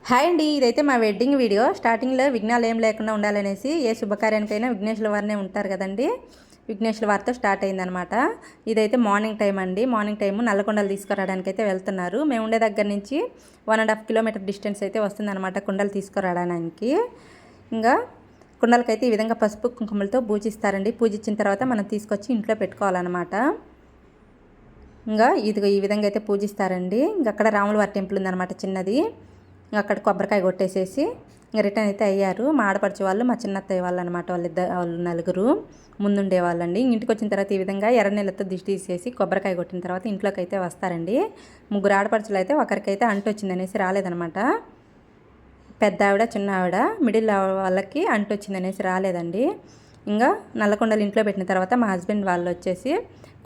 Hi అండి, ఇదైతే మా వెడ్డింగ్ వీడియో. స్టార్టింగ్లో విఘ్నాలు ఏం లేకుండా ఉండాలనేసి ఏ శుభకార్యానికైనా విఘ్నేశ్వర వారినే ఉంటారు కదండి. విఘ్నేశ్వర వారితో స్టార్ట్ అయిందనమాట. ఇదైతే మార్నింగ్ టైం అండి. మార్నింగ్ టైము నల్లకొండలు తీసుకురావడానికి అయితే వెళ్తున్నారు. మేము ఉండే దగ్గర నుంచి 1.5 కిలోమీటర్ డిస్టెన్స్ అయితే వస్తుందన్నమాట కుండలు తీసుకురావడానికి. ఇంకా కుండలకైతే ఈ విధంగా పసుపు కుంకుమలతో పూజిస్తారండి. పూజించిన తర్వాత మనం తీసుకొచ్చి ఇంట్లో పెట్టుకోవాలన్నమాట. ఇంకా ఇది ఈ విధంగా అయితే పూజిస్తారండి. ఇంకా అక్కడ రాముల వారి టెంపుల్ ఉందన్నమాట చిన్నది. అక్కడ కొబ్బరికాయ కొట్టేసేసి రిటర్న్ అయితే అయ్యారు. మా ఆడపడిచే వాళ్ళు, మా చిన్నత్తయ్య వాళ్ళు అనమాట. వాళ్ళు నలుగురు ముందుండే వాళ్ళండి. ఇంటికి వచ్చిన తర్వాత ఈ విధంగా ఎర్ర నీళ్ళతో దిష్టి తీసేసి కొబ్బరికాయ కొట్టిన తర్వాత ఇంట్లోకి అయితే వస్తారండి. ముగ్గురు ఆడపడుచులు అయితే ఒకరికైతే అంటు వచ్చిందనేసి రాలేదనమాట. పెద్ద ఆవిడ, చిన్న ఆవిడ, మిడిల్ వాళ్ళకి అంటు వచ్చిందనేసి రాలేదండి. ఇంకా నల్లకొండలు ఇంట్లో పెట్టిన తర్వాత మా హస్బెండ్ వాళ్ళు వచ్చేసి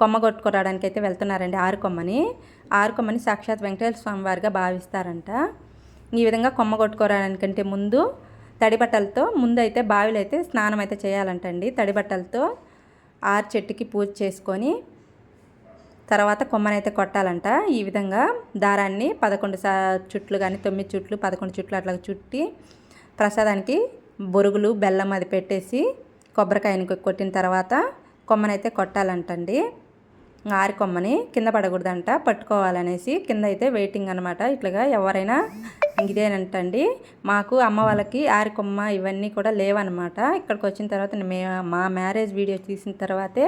కొమ్మ కొట్టుకోవడానికి అయితే వెళ్తున్నారండి. ఆరుకొమ్మని సాక్షాత్ వెంకటేశ్వర స్వామి వారిగా భావిస్తారంట. ఈ విధంగా కొమ్మ కొట్టుకోవడానికంటే ముందు తడి బట్టలతో ముందు అయితే బావిలో అయితే స్నానం అయితే చేయాలంటండి. తడి బట్టలతో ఆరు చెట్టుకి పూజ చేసుకొని తర్వాత కొమ్మనైతే కొట్టాలంట. ఈ విధంగా దారాన్ని 11 చుట్లు కానీ 9 చుట్లు 11 చుట్లు అట్లా చుట్టి ప్రసాదానికి బొరుగులు బెల్లం అది పెట్టేసి కొబ్బరికాయని కొట్టిన తర్వాత కొమ్మనైతే కొట్టాలంటండి. ఆరి కొమ్మని కింద పడకూడదంట, పట్టుకోవాలనేసి కింద అయితే వెయిటింగ్ అనమాట. ఇట్లాగా ఎవరైనా ఇదేనంటండి. మాకు అమ్మ వాళ్ళకి ఆరి కొమ్మ ఇవన్నీ కూడా లేవన్నమాట. ఇక్కడికి వచ్చిన తర్వాత మా మ్యారేజ్ వీడియో తీసిన తర్వాతే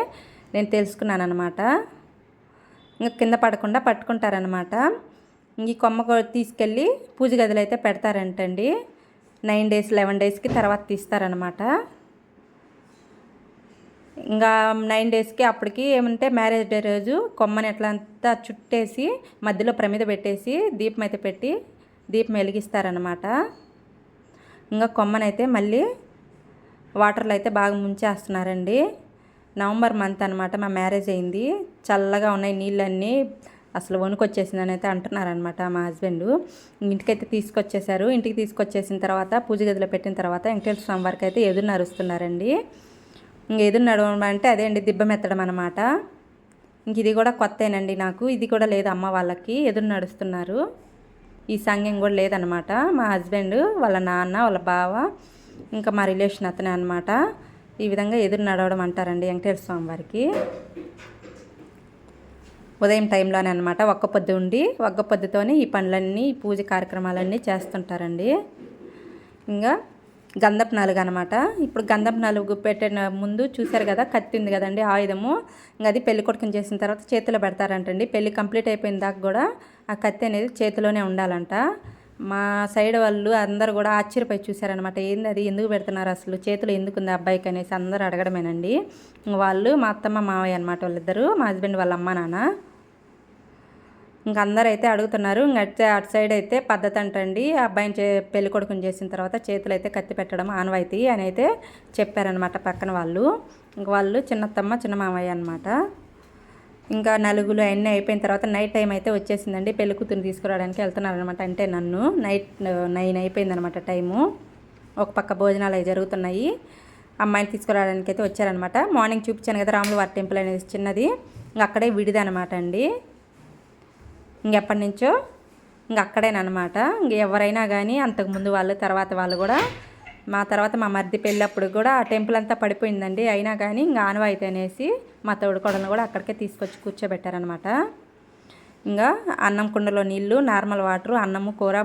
నేను తెలుసుకున్నాను అనమాట. ఇంకా కింద పడకుండా పట్టుకుంటారనమాట. ఈ కొమ్మ తీసుకెళ్ళి పూజ గదిలో అయితే పెడతారంటండి. 9 డేస్ 11 డేస్కి తర్వాత తీస్తారనమాట. ఇంకా 9 డేస్కి అప్పటికి ఏమంటే మ్యారేజ్ డే రోజు కొమ్మని ఎట్లా అంతా చుట్టేసి మధ్యలో ప్రమిద పెట్టేసి దీపం అయితే పెట్టి దీపం వెలిగిస్తారనమాట. ఇంకా కొమ్మనైతే మళ్ళీ వాటర్లో అయితే బాగా ముంచేస్తున్నారండి. నవంబర్ మంత్ అనమాట మా మ్యారేజ్ అయింది. చల్లగా ఉన్నాయి నీళ్ళన్నీ, అసలు వణుకొచ్చేసిందని అయితే అంటున్నారనమాట మా హస్బెండ్. ఇంటికైతే తీసుకొచ్చేసారు. ఇంటికి తీసుకొచ్చేసిన తర్వాత పూజ గదిలో పెట్టిన తర్వాత వెంకటేశ్వర స్వామి వారికి అయితే ఎదురు నరుస్తున్నారండి. ఇంక ఎదురు నడవడం అంటే అదే అండి, దిబ్బ మెత్తడం అనమాట. ఇంక ఇది కూడా కొత్తేనండి నాకు. ఇది కూడా లేదు అమ్మ వాళ్ళకి, ఎదురు నడుస్తున్నారు. ఈ సంఘం కూడా లేదనమాట. మా హస్బెండ్ వాళ్ళ నాన్న వాళ్ళ బావ ఇంకా మా రిలేషన్ అతనే అనమాట. ఈ విధంగా ఎదురు నడవడం అంటారండి వెంకటేశ్వర స్వామి వారికి. ఉదయం టైంలోనే అనమాట ఒక్క పొద్దు ఉండి ఒక్క పొద్దుతోనే ఈ పనులన్నీ ఈ పూజ కార్యక్రమాలన్నీ చేస్తుంటారండి. ఇంకా గంధపు నలుగు అనమాట. ఇప్పుడు గంధపు నలుగు పెట్టిన ముందు చూశారు కదా, కత్తి ఉంది కదండి ఆయుధము. ఇంకా అది పెళ్లి కొడుకుని చేసిన తర్వాత చేతిలో పెడతారంటండి. పెళ్లి కంప్లీట్ అయిపోయిన దాకా కూడా ఆ కత్తి అనేది చేతిలోనే ఉండాలంట. మా సైడ్ వాళ్ళు అందరూ కూడా ఆశ్చర్యపోయి చూశారనమాట. ఏంది అది, ఎందుకు పెడుతున్నారు, అసలు చేతిలో ఎందుకు ఉంది అబ్బాయికి అనేసి అందరూ అడగడమేనండి. వాళ్ళు మా అత్తమ్మ మావయ్య అనమాట, వాళ్ళిద్దరు, మా హస్బెండ్ వాళ్ళ అమ్మ నాన్న. ఇంక అందరూ అయితే అడుగుతున్నారు. ఇంక అటు సైడ్ అయితే పద్ధతి అంటండి, అబ్బాయిని పెళ్లి కొడుకుని చేసిన తర్వాత చేతులు అయితే కత్తి పెట్టడం ఆనవాయితీ అని అయితే చెప్పారనమాట పక్కన వాళ్ళు. ఇంక వాళ్ళు చిన్నత్తమ్మ చిన్న మామయ్య అనమాట. ఇంకా నలుగులు అవన్నీ అయిపోయిన తర్వాత నైట్ టైం అయితే వచ్చేసిందండి. పెళ్లి కూతురుని తీసుకురావడానికి వెళ్తున్నారనమాట. అంటే నన్ను నైట్ 9 అయిపోయిందనమాట టైము. ఒక పక్క భోజనాలు అవి జరుగుతున్నాయి. అమ్మాయిని తీసుకురావడానికి అయితే వచ్చారనమాట. మార్నింగ్ చూపించాను కదా రాముల వారి టెంపుల్ అనేది చిన్నది, ఇంక అక్కడే విడిదనమాట అండి. ఇంకెప్పటి నుంచో ఇంక అక్కడేనమాట. ఇంక ఎవరైనా కానీ అంతకుముందు వాళ్ళు తర్వాత వాళ్ళు కూడా మా తర్వాత మా మరిది పెళ్ళప్పుడు కూడా ఆ టెంపుల్ అంతా పడిపోయిందండి. అయినా కానీ ఇంకా ఆనవాయితీ అనేసి మా తోడుకోడలను కూడా అక్కడికే తీసుకొచ్చి కూర్చోబెట్టారనమాట. ఇంకా అన్నం కుండలో నీళ్ళు, నార్మల్ వాటరు, అన్నము కూర,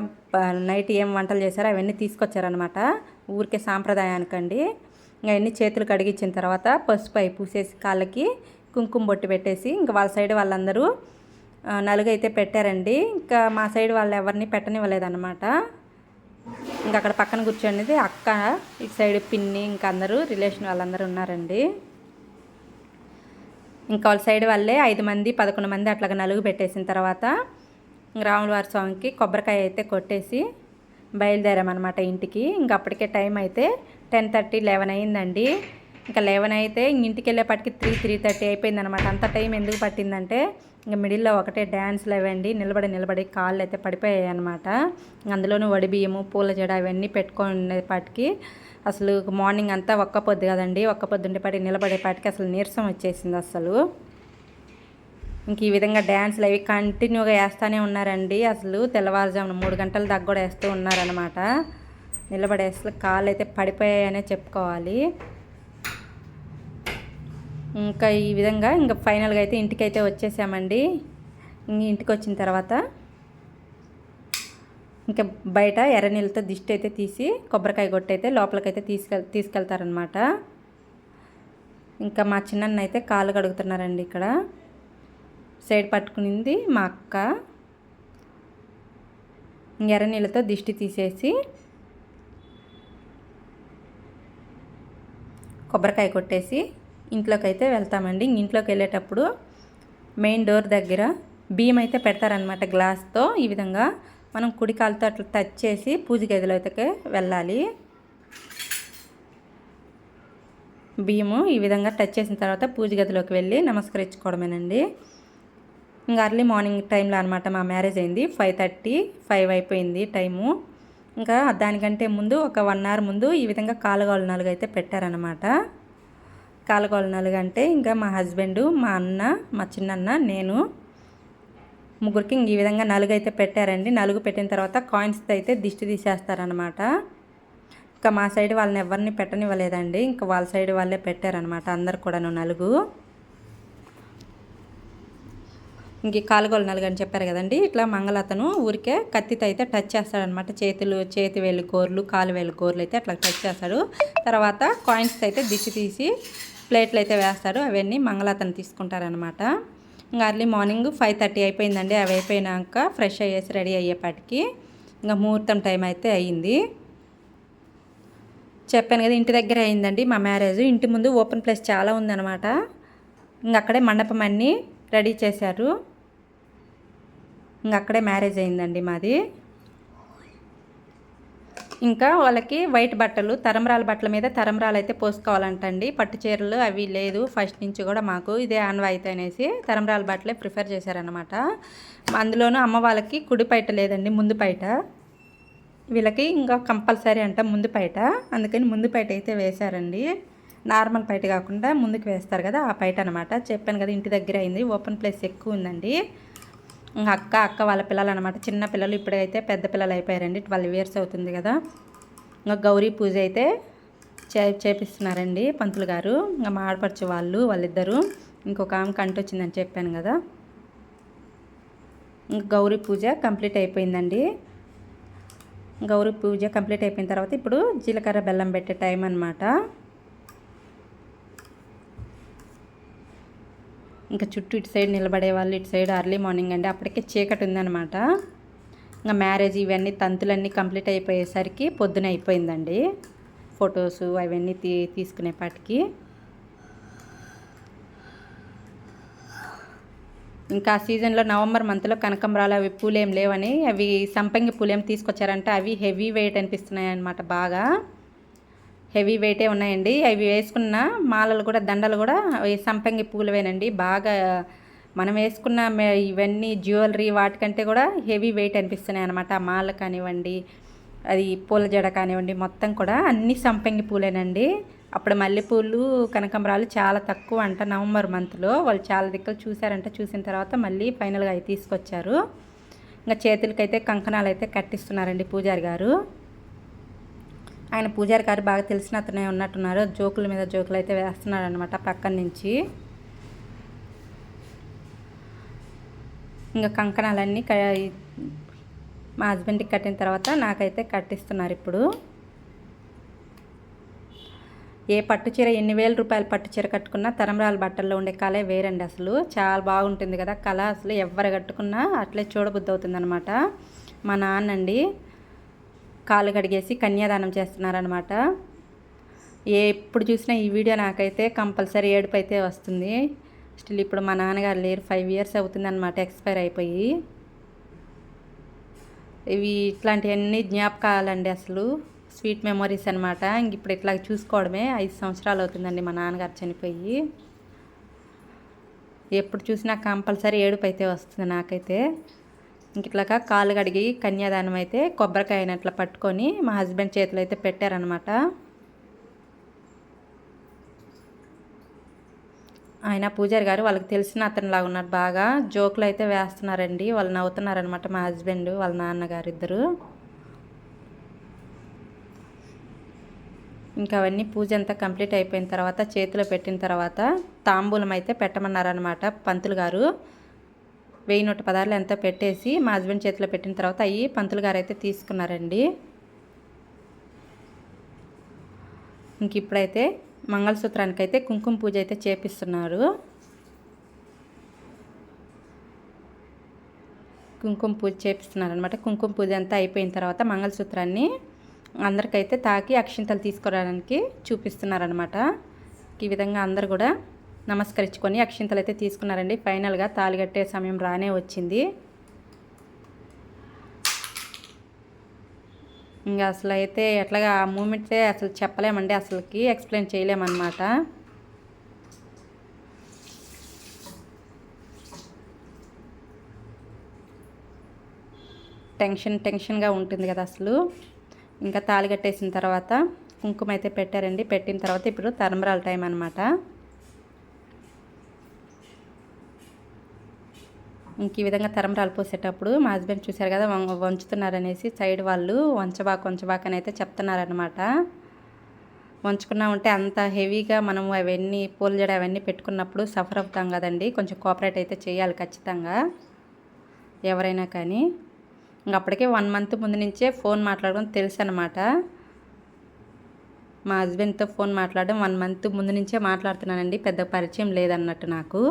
నైట్ ఏం వంటలు చేశారో అవన్నీ తీసుకొచ్చారనమాట. ఊరికే సాంప్రదాయానికండి. ఇంకా అవన్నీ చేతులు కడిగించిన తర్వాత పసుపు అయి పూసేసి కాళ్ళకి కుంకుమ బొట్టు పెట్టేసి ఇంకా వాళ్ళ సైడ్ వాళ్ళందరూ నలుగైతే పెట్టారండి. ఇంకా మా సైడ్ వాళ్ళు ఎవరిని పెట్టనివ్వలేదన్నమాట. ఇంకా అక్కడ పక్కన కూర్చోండి అక్క, ఇటు సైడ్ పిన్ని, ఇంకా అందరూ రిలేషన్ వాళ్ళందరూ ఉన్నారండి. ఇంకా వాళ్ళ సైడ్ వాళ్ళే 5 మంది 11 మంది అట్లాగా నలుగు పెట్టేసిన తర్వాత రాముల వారి స్వామికి కొబ్బరికాయ అయితే కొట్టేసి బయలుదేరామన్నమాట ఇంటికి. ఇంకా అప్పటికే టైం అయితే 10:30 11 అయిందండి. ఇంకా 11 అయితే ఇంటికి వెళ్ళేపటికి 3:30 అయిపోయిందనమాట. అంత టైం ఎందుకు పట్టిందంటే ఇంకా మిడిల్లో ఒకటే డ్యాన్స్లు అవండి, నిలబడి కాళ్ళు అయితే పడిపోయాయి అనమాట. అందులోనూ వడి బియ్యము, పూల జడ అవన్నీ పెట్టుకునేపాటికి అసలు మార్నింగ్ అంతా ఒక్క పొద్దు కదండి, ఒక్క పొద్దు ఉండేపాటికి నిలబడేపాటికి అసలు నీరసం వచ్చేసింది అసలు. ఇంక ఈ విధంగా డ్యాన్స్లు అవి కంటిన్యూగా వేస్తూనే ఉన్నారండి. అసలు తెల్లవారుజామున 3 గంటల దాకా కూడా వేస్తూ ఉన్నారనమాట. నిలబడి అసలు కాళ్ళు అయితే పడిపోయాయనే చెప్పుకోవాలి. ఇంకా ఈ విధంగా ఇంకా ఫైనల్గా అయితే ఇంటికైతే వచ్చేసామండి. ఇంటికి వచ్చిన తర్వాత ఇంకా బయట ఎర్ర నీళ్ళతో దిష్టి అయితే తీసి కొబ్బరికాయ కొట్టి అయితే లోపలికైతే తీసుకెళ్తారనమాట. ఇంకా మా చిన్నన్న అయితే కాళ్ళు కడుగుతున్నారండి. ఇక్కడ సైడ్ పట్టుకునింది మా అక్క. ఎర్ర నీళ్ళతో దిష్టి తీసేసి కొబ్బరికాయ కొట్టేసి ఇంట్లోకి అయితే వెళ్తామండి. ఇంట్లోకి వెళ్ళేటప్పుడు మెయిన్ డోర్ దగ్గర బియ్యం అయితే పెడతారనమాట గ్లాస్తో. ఈ విధంగా మనం కుడి కాలుతో అట్లా టచ్ చేసి పూజ గదిలో అయితే వెళ్ళాలి. బియ్యము ఈ విధంగా టచ్ చేసిన తర్వాత పూజ గదిలోకి వెళ్ళి నమస్కరించుకోవడమేనండి. ఇంకా అర్లీ మార్నింగ్ టైంలో అనమాట మా మ్యారేజ్ అయింది. 5:30, 5 అయిపోయింది టైము. ఇంకా దానికంటే ముందు ఒక 1 hour ముందు ఈ విధంగా కాలుగోళ్ళ నలుగు అయితే పెట్టారనమాట. కాలుగోళ్ళ నలుగు అంటే ఇంకా మా హస్బెండు, మా అన్న, మా చిన్నన్న, నేను ముగ్గురికి ఈ విధంగా నలుగు అయితే పెట్టారండి. నలుగు పెట్టిన తర్వాత కాయిన్స్తో అయితే దిష్టి తీసేస్తారనమాట. ఇంకా మా సైడ్ వాళ్ళని ఎవరిని పెట్టనివ్వలేదండి. ఇంకా వాళ్ళ సైడ్ వాళ్ళే పెట్టారనమాట అందరు కూడాను నలుగు. ఇంక కాలుగోలు నలుగు అని చెప్పారు కదండి. ఇట్లా మంగళతను ఊరికే కత్తితో అయితే టచ్ చేస్తాడనమాట. చేతి వేలు గోర్లు, కాలు వేలు గోర్లు అయితే అట్లా టచ్ చేస్తాడు. తర్వాత కాయిన్స్ అయితే దిష్టి తీసి ప్లేట్లు అయితే వేస్తాడు. అవన్నీ మంగళతను తీసుకుంటారనమాట. ఇంకా అర్లీ మార్నింగ్ 5:30 అయిపోయిందండి. అవి అయిపోయినాక ఫ్రెష్ అయ్యేసి రెడీ అయ్యేపాటికి ఇంకా ముహూర్తం టైం అయితే అయ్యింది. చెప్పాను కదా ఇంటి దగ్గర అయిందండి మా మ్యారేజ్. ఇంటి ముందు ఓపెన్ ప్లేస్ చాలా ఉందన్నమాట. ఇంక అక్కడే మండపం అన్నీ రెడీ చేశారు. ఇంక అక్కడే మ్యారేజ్ అయిందండి మాది. ఇంకా వాళ్ళకి వైట్ బట్టలు, తరంబరాల బట్టల మీద తరంబరాలు అయితే పోసుకోవాలంటండి. పట్టు చీరలు అవి లేదు ఫస్ట్ నుంచి కూడా. మాకు ఇదే ఆనవాయితీ అనేసి తరంబరాల బట్టలే ప్రిఫర్ చేశారనమాట. అందులోనూ అమ్మ వాళ్ళకి కుడి పైట లేదండి, ముందు పైట. వీళ్ళకి ఇంకా కంపల్సరీ అంట ముందు పైట. అందుకని ముందు పైట అయితే వేశారండి. నార్మల్ పైట కాకుండా ముందుకు వేస్తారు కదా, ఆ పైట అనమాట. చెప్పాను కదా ఇంటి దగ్గర అయింది. ఓపెన్ ప్లేస్ ఎక్కువ ఉందండి. ఇంకా అక్క వాళ్ళ పిల్లలు అనమాట. చిన్న పిల్లలు ఇప్పుడైతే పెద్ద పిల్లలు అయిపోయారండి. 12 years అవుతుంది కదా. ఇంకా గౌరీ పూజ అయితే చేపిస్తున్నారండి పంతులు గారు. ఇంకా మా ఆడపడుచు వాళ్ళిద్దరు. ఇంకొక ఆమె కంటి వచ్చిందని చెప్పాను కదా. ఇంకా గౌరీ పూజ కంప్లీట్ అయిపోయిందండి. గౌరీ పూజ కంప్లీట్ అయిపోయిన తర్వాత ఇప్పుడు జీలకర్ర బెల్లం పెట్టే టైం అనమాట. ఇంకా చుట్టూ ఇటు సైడ్ నిలబడే వాళ్ళు, ఇటు సైడ్ అర్లీ మార్నింగ్ అండి. అప్పటికే చీకటి ఉందన్నమాట. ఇంకా మ్యారేజ్ ఇవన్నీ తంతులన్నీ కంప్లీట్ అయిపోయేసరికి పొద్దున అయిపోయిందండి. ఫొటోస్ అవన్నీ తీసుకునేపాటికి. ఇంకా ఆ సీజన్లో నవంబర్ మంత్లో కనకంబరాలు అవి పూలేం లేవని అవి సంపంగి పూలేం తీసుకొచ్చారంట. అవి హెవీ వెయిట్ అనిపిస్తున్నాయి అన్నమాట. బాగా హెవీ వెయిటే ఉన్నాయండి. అవి వేసుకున్న మాలలు కూడా, దండలు కూడా సంపంగి పూలవేనండి. బాగా మనం వేసుకున్న ఇవన్నీ జ్యువెలరీ వాటికంటే కూడా హెవీ వెయిట్ అనిపిస్తున్నాయి అనమాట. ఆ మాల కానివ్వండి, అది పూల జడ కానివ్వండి, మొత్తం కూడా అన్ని సంపంగి పూలేనండి. అప్పుడు మల్లెపూలు, కనకంబరాలు చాలా తక్కువ అంట నవంబర్ మంత్లో. వాళ్ళు చాలా దిక్కులు చూసారంట. చూసిన తర్వాత మళ్ళీ ఫైనల్గా అవి తీసుకొచ్చారు. ఇంకా చేతులకైతే కంకణాలు అయితే కట్టిస్తున్నారండి పూజారి గారు. ఆయన పూజారి గారు బాగా తెలిసిన అతనే ఉన్నట్టున్నారు. జోకుల మీద జోకులు అయితే వేస్తున్నాడు అనమాట పక్కన నుంచి. ఇంకా కంకణాలన్నీ మా హస్బెండ్కి కట్టిన తర్వాత నాకైతే కట్టిస్తున్నారు ఇప్పుడు. ఏ పట్టు చీర ఎన్ని వేల రూపాయల పట్టు చీర కట్టుకున్నా తరంబరాల బట్టల్లో ఉండే కళే వేరండి. అసలు చాలా బాగుంటుంది కదా కళ. అసలు ఎవరు కట్టుకున్నా అట్లే చూడబుద్ధి అవుతుంది అనమాట. మా నాన్నండి కాలు కడిగేసి కన్యాదానం చేస్తున్నారనమాట. ఎప్పుడు చూసినా ఈ వీడియో నాకైతే కంపల్సరీ ఏడుపు అయితే వస్తుంది. స్టిల్ ఇప్పుడు మా నాన్నగారు లేరు. 5 years అవుతుందన్నమాట ఎక్స్పైర్ అయిపోయి. ఇవి ఇట్లాంటివన్నీ జ్ఞాపకాలండి. అసలు స్వీట్ మెమొరీస్ అనమాట. ఇంక ఇప్పుడు ఇట్లా చూసుకోవడమే. 5 సంవత్సరాలు అవుతుందండి మా నాన్నగారు చనిపోయి. ఎప్పుడు చూసినా కంపల్సరీ ఏడుపు అయితే వస్తుంది నాకైతే. ఇంక ఇట్లాగా కాళ్ళు కడిగి కన్యాదానం అయితే కొబ్బరికాయని అట్లా పట్టుకొని మా హస్బెండ్ చేతిలో అయితే పెట్టారనమాట. ఆయన పూజారి గారు వాళ్ళకి తెలిసిన అతనిలాగా ఉన్నారు, బాగా జోకులు అయితే వేస్తున్నారండి. వాళ్ళు నవ్వుతున్నారనమాట, మా హస్బెండ్ వాళ్ళ నాన్నగారు ఇద్దరు. ఇంకా అవన్నీ పూజ అంతా కంప్లీట్ అయిపోయిన తర్వాత చేతిలో పెట్టిన తర్వాత తాంబూలం అయితే పెట్టమన్నారనమాట పంతులు గారు. 1000 పదార్లు ఎంతో పెట్టేసి మా హస్బెండ్ చేతిలో పెట్టిన తర్వాత అవి పంతులు గారు అయితే తీసుకున్నారండి. ఇంక ఇప్పుడైతే మంగళసూత్రానికి అయితే కుంకుమ పూజ అయితే చేపిస్తున్నారు. కుంకుమ పూజ చేపిస్తున్నారు అనమాట. కుంకుమ పూజ అంతా అయిపోయిన తర్వాత మంగళసూత్రాన్ని అందరికైతే తాకి అక్షింతలు తీసుకురావడానికి చూపిస్తున్నారనమాట. ఈ విధంగా అందరు కూడా నమస్కరించుకొని అక్షింతలు అయితే తీసుకున్నారండి. ఫైనల్గా తాళి కట్టే సమయం రానే వచ్చింది. ఇంకా అసలు అయితే ఎట్లాగా ఆ మూమెంటే అసలు చెప్పలేమండి, అసలుకి ఎక్స్ప్లెయిన్ చేయలేమన్నమాట. టెన్షన్గా ఉంటుంది కదా అసలు. ఇంకా తాళి కట్టేసిన తర్వాత కుంకుమ అయితే పెట్టారండి. పెట్టిన తర్వాత ఇప్పుడు తలంబ్రాల టైం అనమాట. ఇంక ఈ విధంగా తలంబ్రాలు పోసేటప్పుడు మా హస్బెండ్ చూశారు కదా వంచుతున్నారనేసి సైడ్ వాళ్ళు వంచబాక్ అని అయితే చెప్తున్నారనమాట. వంచుకున్నా ఉంటే అంత హెవీగా మనం అవన్నీ పూల జడ అవన్నీ పెట్టుకున్నప్పుడు సఫర్ అవుతాం కదండి. కొంచెం కోఆపరేట్ అయితే చేయాలి ఖచ్చితంగా ఎవరైనా కానీ. ఇంక అప్పటికే 1 మంత్ ముందు నుంచే ఫోన్ మాట్లాడడం తెలుసు అనమాట. మా హస్బెండ్తో ఫోన్ మాట్లాడడం 1 మంత్ ముందు నుంచే మాట్లాడుతున్నానండి. పెద్ద పరిచయం లేదన్నట్టు నాకు.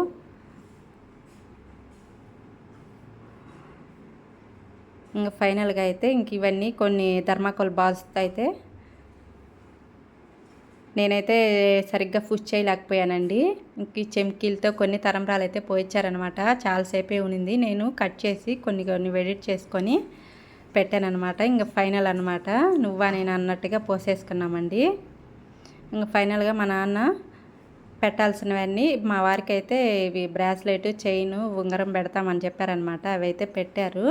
ఇంకా ఫైనల్గా అయితే ఇంక ఇవన్నీ కొన్ని థర్మాకోల్ బాల్స్తో అయితే నేనైతే సరిగ్గా పుష్ చేయలేకపోయానండి. ఇంక చెమ్కీలతో కొన్ని తలంబ్రాలు అయితే పోయించారనమాట. చాలాసేపే ఉనింది. నేను కట్ చేసి కొన్ని ఎడిట్ చేసుకొని పెట్టానమాట. ఇంకా ఫైనల్ అనమాట, నువ్వా నేను అన్నట్టుగా పోసేసుకున్నామండి. ఇంకా ఫైనల్గా మా నాన్న పెట్టాల్సినవన్నీ మా వారికి అయితే ఇవి బ్రాస్లెట్, చైను, ఉంగరం పెడతామని చెప్పారనమాట. అవి అయితే పెట్టారు.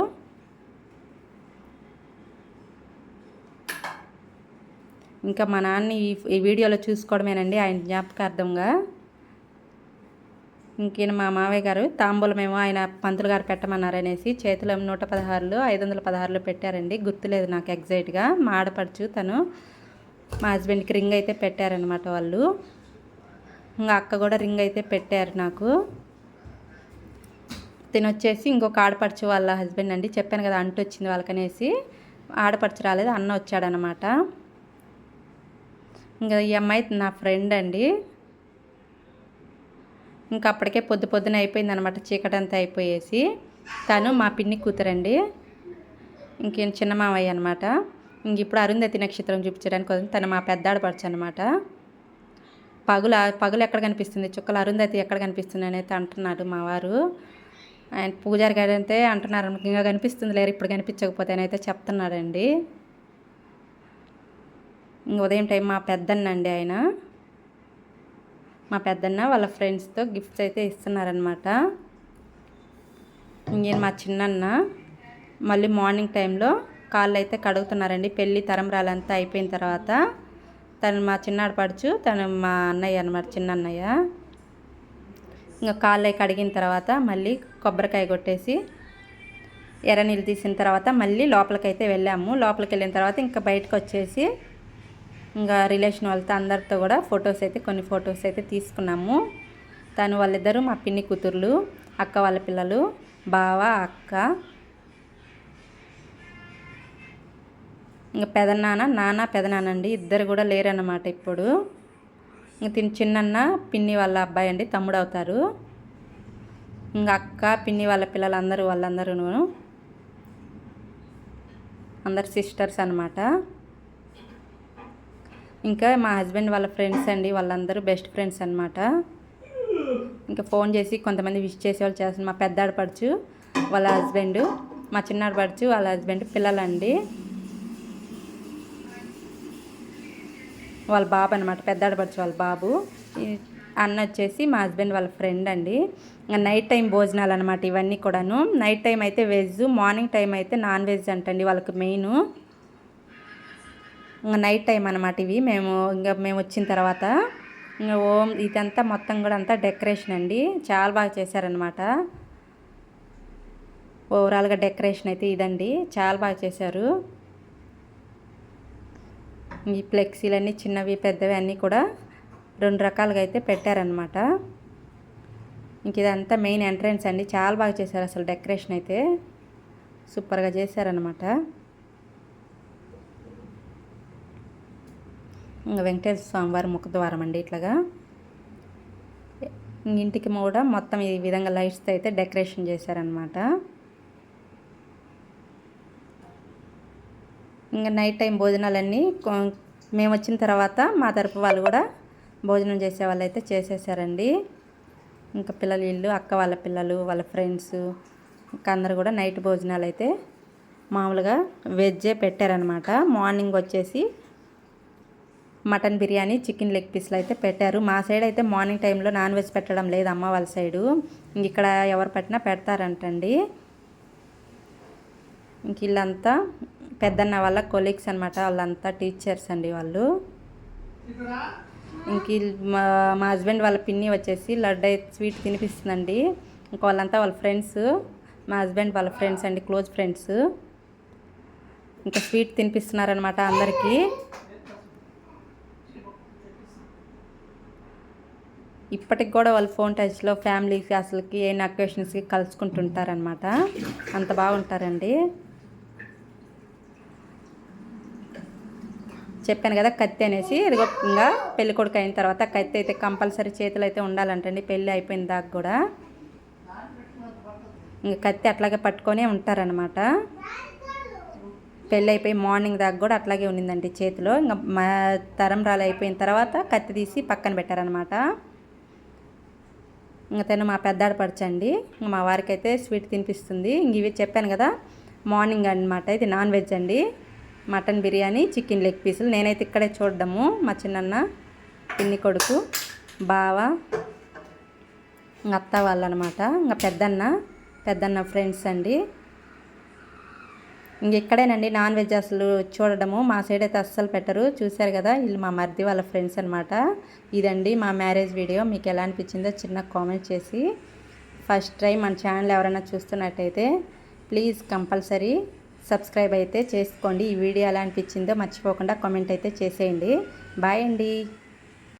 ఇంకా మా నాన్న ఈ వీడియోలో చూసుకోవడమేనండి ఆయన జ్ఞాపకార్థంగా. ఇంకేనా మా మావయ్య గారు తాంబూలమేమో ఆయన పంతులు గారు పెట్టమన్నారనేసి చేతిలో 116, 516 పెట్టారండి. గుర్తులేదు నాకు ఎగ్జాక్ట్గా. మా ఆడపడుచు తను మా హస్బెండ్కి రింగ్ అయితే పెట్టారనమాట వాళ్ళు. ఇంకా అక్క కూడా రింగ్ అయితే పెట్టారు నాకు. తినొచ్చేసి ఇంకొక ఆడపడుచు వాళ్ళ హస్బెండ్ అండి, చెప్పాను కదా అంటు వచ్చింది వాళ్ళకనేసి. ఆడపడుచు రాలేదు, అన్న వచ్చాడనమాట. ఇంకా ఈ అమ్మాయి నా ఫ్రెండ్ అండి. ఇంకా అప్పటికే పొద్దున అయిపోయింది అనమాట, చీకటంతా అయిపోయేసి. తను మా పిన్ని కూతురండి, ఇంకేం చిన్న మావయ్య అనమాట. ఇంక ఇప్పుడు అరుంధతి నక్షత్రం చూపించడానికి వస్తుంది. తను మా పెద్ద ఆడపడుచు అనమాట. పగులు ఎక్కడ కనిపిస్తుంది, చుక్కలు అరుంధతి ఎక్కడ కనిపిస్తుంది అని అయితే అంటున్నాడు మా వారు. ఆయన పూజారి గారు అయితే అంటున్నారు, ఇంకా కనిపిస్తుంది లేరు ఇప్పుడు కనిపించకపోతే అని అయితే చెప్తున్నాడండి. ఉదయం టైం మా పెద్దన్న అండి ఆయన. మా పెద్దన్న వాళ్ళ ఫ్రెండ్స్తో గిఫ్ట్స్ అయితే ఇస్తున్నారనమాట. ఇంకేం మా చిన్నన్న మళ్ళీ మార్నింగ్ టైంలో కాళ్ళు అయితే కడుగుతున్నారండి. పెళ్ళి తరంబ్రాలంతా అయిపోయిన తర్వాత తను మా చిన్నాడపడుచు, తను మా అన్నయ్య అనమాట, చిన్న అన్నయ్య. ఇంకా కాళ్ళు కడిగిన తర్వాత మళ్ళీ కొబ్బరికాయ కొట్టేసి ఎర్ర నీళ్ళు తీసిన తర్వాత మళ్ళీ లోపలికైతే వెళ్ళాము. లోపలికి వెళ్ళిన తర్వాత ఇంకా బయటకు వచ్చేసి ఇంకా రిలేషన్ వాళ్ళతో అందరితో కూడా కొన్ని ఫొటోస్ అయితే తీసుకున్నాము. తను వాళ్ళిద్దరూ మా పిన్ని కూతుర్లు, అక్క వాళ్ళ పిల్లలు, బావ, అక్క. ఇంకా పెదనాన్న అండి, ఇద్దరు కూడా లేరన్నమాట ఇప్పుడు. ఇంక తిని చిన్నన్న పిన్ని వాళ్ళ అబ్బాయి అండి, తమ్ముడు అవుతారు. ఇంకా అక్క పిన్ని వాళ్ళ పిల్లలు వాళ్ళందరూ అందరు సిస్టర్స్ అనమాట. ఇంకా మా హస్బెండ్ వాళ్ళ ఫ్రెండ్స్ అండి, వాళ్ళందరూ బెస్ట్ ఫ్రెండ్స్ అనమాట. ఇంకా ఫోన్ చేసి కొంతమంది విష్ చేసేవాళ్ళు చేస్తారు. మా పెద్ద ఆడపడుచు వాళ్ళ హస్బెండ్, మా చిన్న ఆడపడుచు వాళ్ళ హస్బెండ్, పిల్లలండి, వాళ్ళ బాబు అనమాట. పెద్ద ఆడపడుచు వాళ్ళ బాబు. అన్న వచ్చేసి మా హస్బెండ్ వాళ్ళ ఫ్రెండ్ అండి. ఇంకా నైట్ టైం భోజనాలు అనమాట ఇవన్నీ కూడాను. నైట్ టైం అయితే వెజ్, మార్నింగ్ టైం అయితే నాన్ వెజ్ అంటండి వాళ్ళకి మెయిన్. ఇంకా నైట్ టైం అనమాట ఇవి. మేము వచ్చిన తర్వాత ఇంకా ఓం ఇదంతా మొత్తం కూడా అంతా డెకరేషన్ అండి, చాలా బాగా చేశారనమాట. ఓవరాల్గా డెకరేషన్ అయితే ఇదండి, చాలా బాగా చేశారు. ఈ ఫ్లెక్సీలన్నీ చిన్నవి పెద్దవి అన్నీ కూడా 2 రకాలుగా అయితే పెట్టారనమాట. ఇంక ఇదంతా మెయిన్ ఎంట్రన్స్ అండి, చాలా బాగా చేశారు అసలు డెకరేషన్ అయితే సూపర్గా చేశారనమాట. ఇంకా వెంకటేశ్వర స్వామి వారి ముఖద్వారం అండి ఇట్లాగా. ఇంటికి కూడా మొత్తం ఈ విధంగా లైట్స్తో అయితే డెకరేషన్ చేశారనమాట. ఇంకా నైట్ టైం భోజనాలన్నీ మేము వచ్చిన తర్వాత మా తరపు వాళ్ళు కూడా భోజనం చేసే వాళ్ళు అయితే చేసేసారండి. ఇంకా పిల్లలు ఇల్లు అక్క వాళ్ళ పిల్లలు వాళ్ళ ఫ్రెండ్స్ ఇంకా అందరు కూడా నైట్ భోజనాలు అయితే మామూలుగా వెజ్జే పెట్టారనమాట. మార్నింగ్ వచ్చేసి మటన్ బిర్యానీ చికెన్ లెగ్ పీస్లు అయితే పెట్టారు. మా సైడ్ అయితే మార్నింగ్ టైంలో నాన్ వెజ్ పెట్టడం లేదు, అమ్మ వాళ్ళ సైడు. ఇక్కడ ఎవరు పెట్టినా పెడతారంటండి. ఇంక వీళ్ళంతా పెద్దన్న వాళ్ళ కొలీగ్స్ అనమాట, వాళ్ళంతా టీచర్స్ అండి వాళ్ళు. ఇంక మా హస్బెండ్ వాళ్ళ పిన్ని వచ్చేసి లడ్డు స్వీట్ తినిపిస్తుందండి. ఇంక వాళ్ళంతా వాళ్ళ ఫ్రెండ్స్, మా హస్బెండ్ వాళ్ళ ఫ్రెండ్స్ అండి, క్లోజ్ ఫ్రెండ్స్. ఇంకా స్వీట్ తినిపిస్తున్నారనమాట అందరికీ. ఇప్పటికి కూడా వాళ్ళు ఫోన్ టచ్లో ఫ్యామిలీకి అసలుకి ఏ అకేషన్స్కి కలుసుకుంటుంటారనమాట, అంత బాగుంటారండి. చెప్పాను కదా కత్తి అనేసి, ఇదిగో ఇంకా పెళ్లి కొడుకు అయిన తర్వాత కత్తి అయితే కంపల్సరీ చేతులు అయితే ఉండాలంటండి, పెళ్ళి అయిపోయిన దాకా కూడా. ఇంకా కత్తి అట్లాగే పట్టుకొనే ఉంటారనమాట. పెళ్ళి అయిపోయి మార్నింగ్ దాకా కూడా అట్లాగే ఉండిందండి చేతిలో. ఇంకా మా తరంరాలు అయిపోయిన తర్వాత కత్తి తీసి పక్కన పెట్టారనమాట. ఇంకా తను మా పెద్దాడపడచండి, మా వారికి అయితే స్వీట్ తినిపిస్తుంది. ఇంక ఇవి చెప్పాను కదా మార్నింగ్ అనమాట. ఇది నాన్ వెజ్ అండి, మటన్ బిర్యానీ చికెన్ లెగ్ పీసులు. నేనైతే ఇక్కడే చూడడము, మా చిన్నన్న పిన్ని కొడుకు బావ అత్త వాళ్ళు అనమాట. ఇంకా పెద్దన్న ఫ్రెండ్స్ అండి. ఇంక ఇక్కడేనండి నాన్ వెజ్ అసలు చూడడము, మా సైడ్ అయితే అస్సలు పెట్టరు. చూశారు కదా వీళ్ళు మా మరిది వాళ్ళ ఫ్రెండ్స్ అనమాట. ఇదండి మా మ్యారేజ్ వీడియో. మీకు ఎలా అనిపించిందో చిన్న కామెంట్ చేసి, ఫస్ట్ టైం మన ఛానల్ ఎవరైనా చూస్తున్నట్టయితే ప్లీజ్ కంపల్సరీ సబ్స్క్రైబ్ అయితే చేసుకోండి. ఈ వీడియో ఎలా అనిపించిందో మర్చిపోకుండా కామెంట్ అయితే చేసేయండి. బాయ్ అండి.